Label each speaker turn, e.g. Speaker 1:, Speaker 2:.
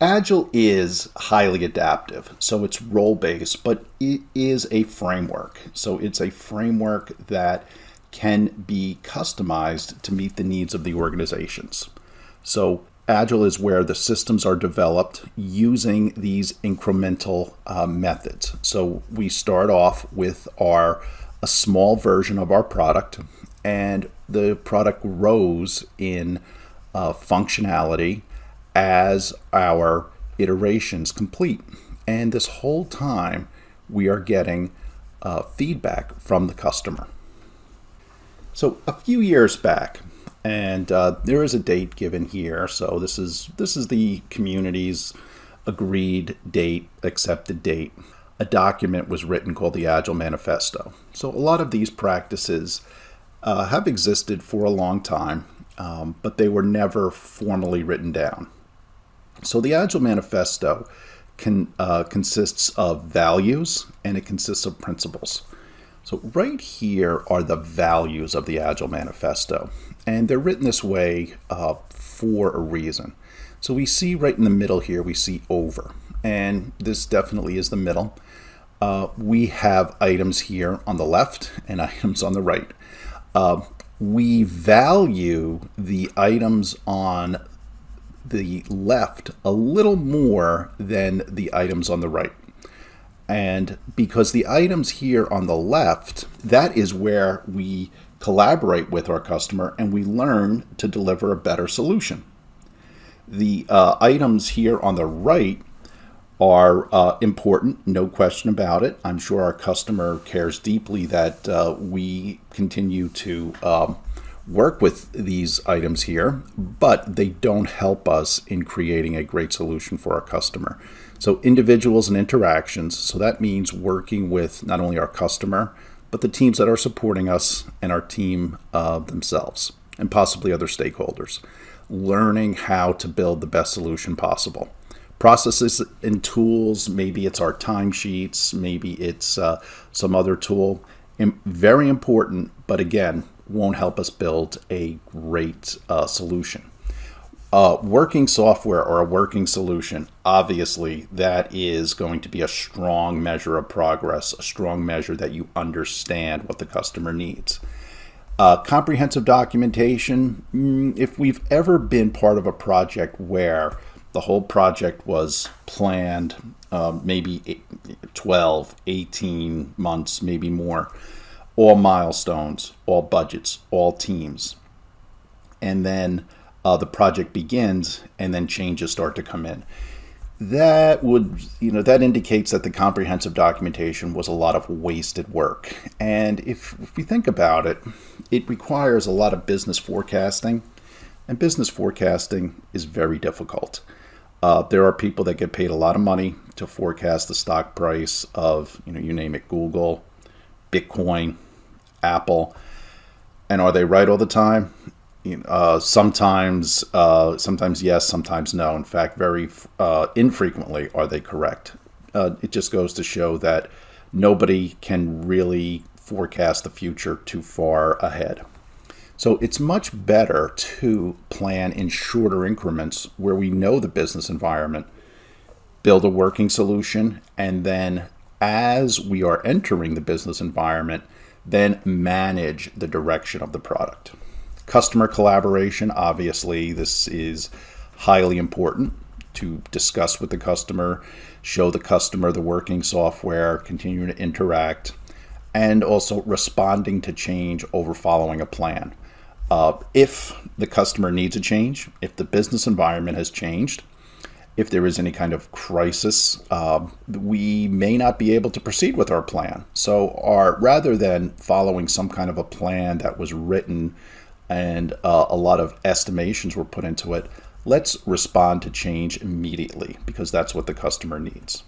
Speaker 1: Agile is highly adaptive, so it's role-based, but it is a framework. So it's a framework that can be customized to meet the needs of the organizations. So Agile is where the systems are developed using these incremental methods. So we start off with a small version of our product, and the product grows in functionality as our iterations complete. And this whole time we are getting feedback from the customer. So a few years back, and there is a date given here. So this is the community's agreed date, accepted date. A document was written called the Agile Manifesto. So a lot of these practices have existed for a long time, but they were never formally written down. So the Agile Manifesto consists of values and it consists of principles. So right here are the values of the Agile Manifesto, and they're written this way for a reason. So we see right in the middle here, we see over, and this definitely is the middle. We have items here on the left and items on the right. We value the items on the left a little more than the items on the right. And because the items here on the left, that is where we collaborate with our customer and we learn to deliver a better solution. The items here on the right are important, no question about it. I'm sure our customer cares deeply that we continue to work with these items here, but they don't help us in creating a great solution for our customer. So individuals and interactions, so that means working with not only our customer, but the teams that are supporting us and our team themselves, and possibly other stakeholders. Learning how to build the best solution possible. Processes and tools, maybe it's our timesheets, maybe it's some other tool. Very important, but again, won't help us build a great solution. Working software or a working solution, obviously that is going to be a strong measure of progress, a strong measure that you understand what the customer needs. Comprehensive documentation, if we've ever been part of a project where the whole project was planned maybe 12, 18 months, maybe more, all milestones, all budgets, all teams. And then the project begins and then changes start to come in. That indicates that the comprehensive documentation was a lot of wasted work. And if we think about it, it requires a lot of business forecasting, and business forecasting is very difficult. There are people that get paid a lot of money to forecast the stock price of, you name it, Google, Bitcoin, Apple. And are they right all the time? Sometimes yes, sometimes no. In fact, very infrequently are they correct. It just goes to show that nobody can really forecast the future too far ahead. So it's much better to plan in shorter increments where we know the business environment, build a working solution, and then as we are entering the business environment, then manage the direction of the product. Customer collaboration, obviously, this is highly important to discuss with the customer, show the customer the working software, continue to interact, and also responding to change over following a plan. If the customer needs a change, if the business environment has changed, if there is any kind of crisis, we may not be able to proceed with our plan. So rather than following some kind of a plan that was written and a lot of estimations were put into it, let's respond to change immediately because that's what the customer needs.